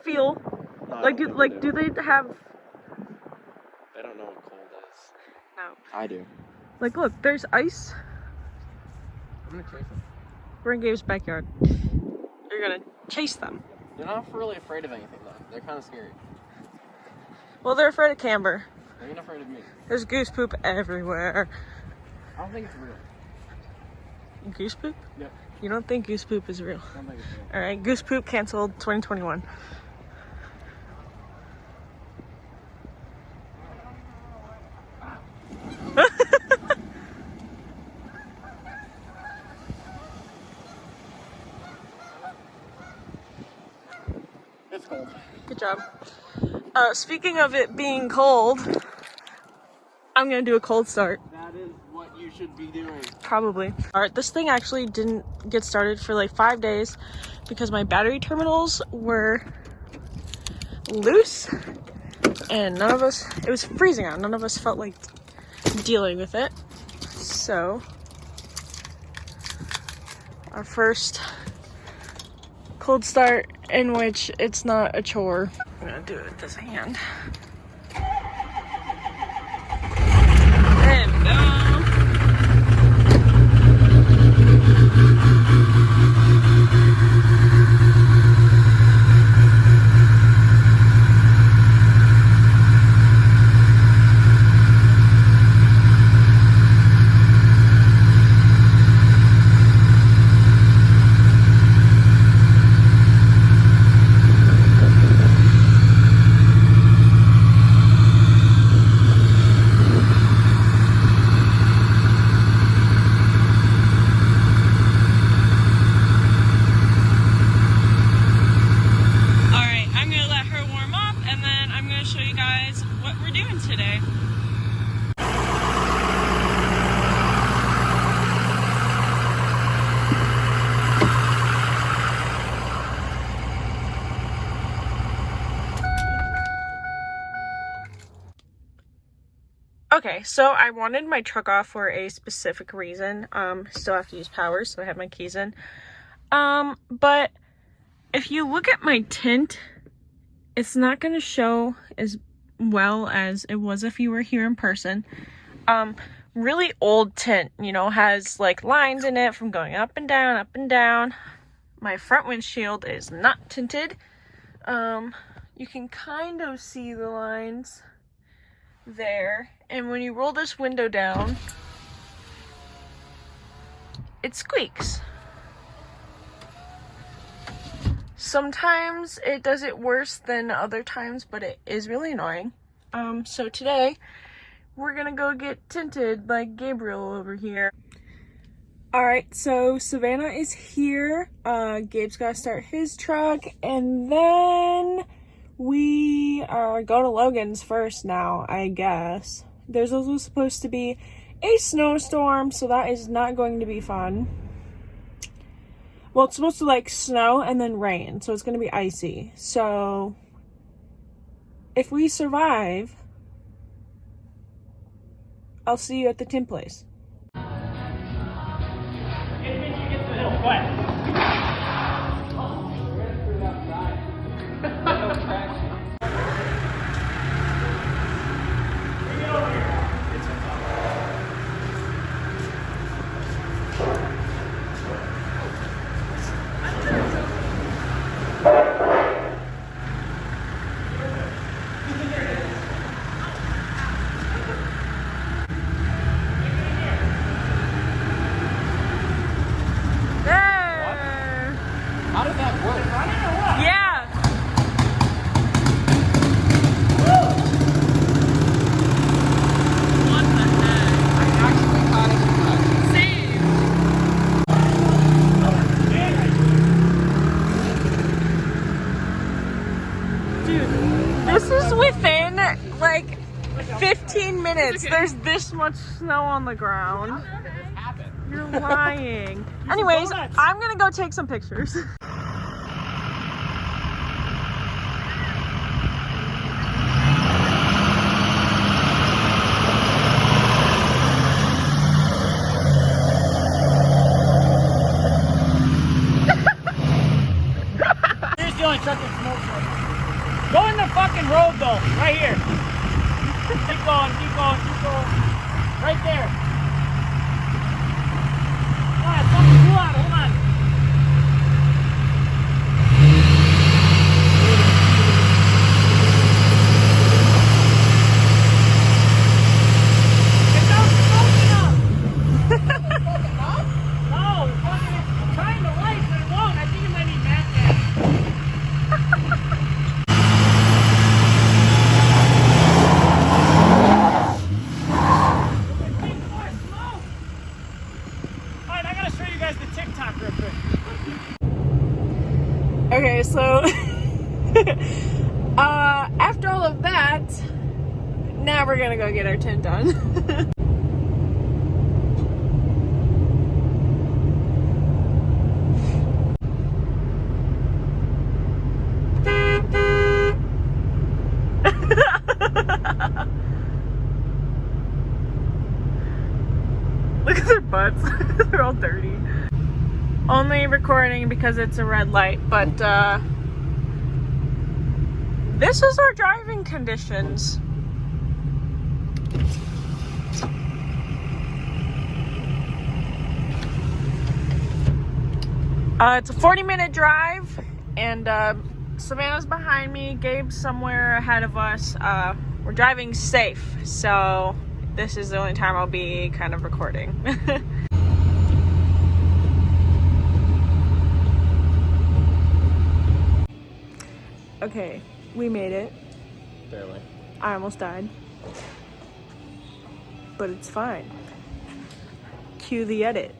feel? No, Like, do they have? They don't know what cold is. No. I do. Like, look, there's ice. I'm gonna chase them. We're in Gabe's backyard. You're gonna chase them. They're not really afraid of anything though. They're kind of scary. Well, they're afraid of Camber. They're not afraid of me. There's goose poop everywhere. I don't think it's real. Goose poop? Yep. You don't think goose poop is real? I don't think it's real. All right, goose poop canceled 2021. It's cold. Good job. Speaking of it being cold, I'm gonna do a cold start. That is what you should be doing. Probably. Alright, this thing actually didn't get started for like 5 days because my battery terminals were loose and it was freezing out. None of us felt like dealing with it. So, our first cold start in which it's not a chore. I'm gonna do it with this hand. There we go. Okay, so I wanted my truck off for a specific reason. Still have to use power, so I have my keys in. But if you look at my tint, it's not going to show as well as it was if you were here in person. Really old tint, you know, has like lines in it from going up and down, up and down. My front windshield is not tinted. You can kind of see the lines there, and when you roll this window down, it squeaks. Sometimes it does it worse than other times, but it is really annoying. So today we're gonna go get tinted like Gabriel over here. Alright, so Savannah is here. Gabe's gotta start his truck, and then we are going to Logan's first now, I guess. There's also supposed to be a snowstorm, so that is not going to be fun. Well, it's supposed to like snow and then rain, so it's going to be icy. So if we survive, I'll see you at the tint place. How did that work? Yeah. What the heck? I actually caught it. Dude, this is within like 15 minutes. There's this much snow on the ground. You're lying. Anyways, I'm gonna go take some pictures. Here's the only truck that smokes right now. Go in the fucking road though, right here. Keep going, keep going, keep going. Right there. Hold on, something cool out, hold on. Get those smoking up! No, fucking, I'm trying to light, but it won't. I think it might need nat gas. Alright, I gotta show you guys the TikTok real quick. Okay, so after all of that, now we're gonna go get our tint done. Look at their butts. They're all dirty. Only recording because it's a red light, but this is our driving conditions. It's a 40-minute drive, and Savannah's behind me, Gabe's somewhere ahead of us. We're driving safe, so this is the only time I'll be kind of recording. Okay, we made it. Barely. I almost died. But it's fine. Cue the edit.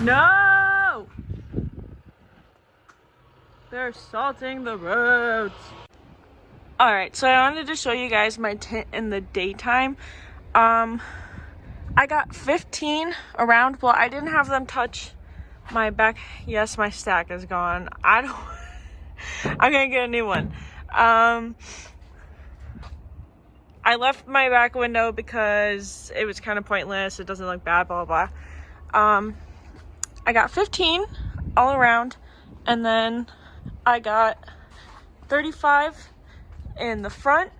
No! They're salting the roads. Alright, so I wanted to show you guys my tint in the daytime. I got 15 around. Well, I didn't have them touch my back. Yes, my stack is gone. I'm gonna get a new one. I left my back window because it was kind of pointless. It doesn't look bad, blah, blah, blah. I got 15 all around, and then I got 35 in the front.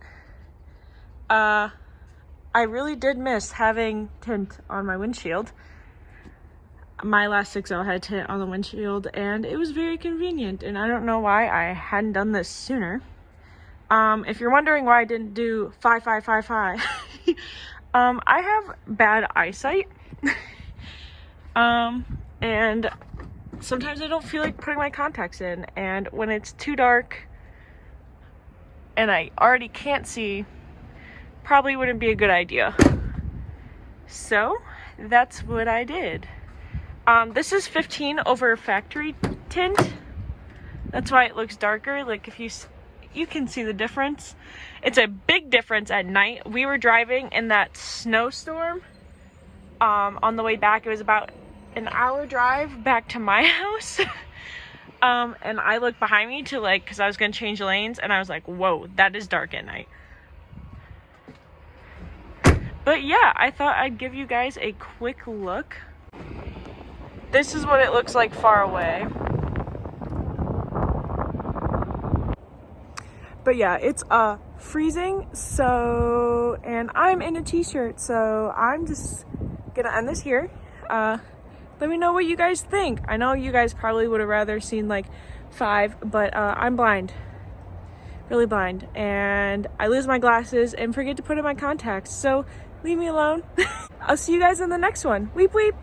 I really did miss having tint on my windshield. My last 6L had tint on the windshield, and it was very convenient, and I don't know why I hadn't done this sooner. If you're wondering why I didn't do 5-5-5-5, I have bad eyesight. And sometimes I don't feel like putting my contacts in, and when it's too dark and I already can't see, probably wouldn't be a good idea. So that's what I did. This is 15 over factory tint. That's why it looks darker. Like if you can see the difference. It's a big difference at night. We were driving in that snowstorm. On the way back, it was about an hour drive back to my house. And I looked behind me to because I was gonna change lanes, and I was like, whoa, that is dark at night. But yeah, I thought I'd give you guys a quick look. This is what it looks like far away. But yeah, it's freezing, so, and I'm in a t-shirt, so I'm just gonna end this here. Let me know what you guys think. I know you guys probably would have rather seen like 5, but I'm blind. Really blind. And I lose my glasses and forget to put in my contacts, so leave me alone. I'll see you guys in the next one. Weep weep!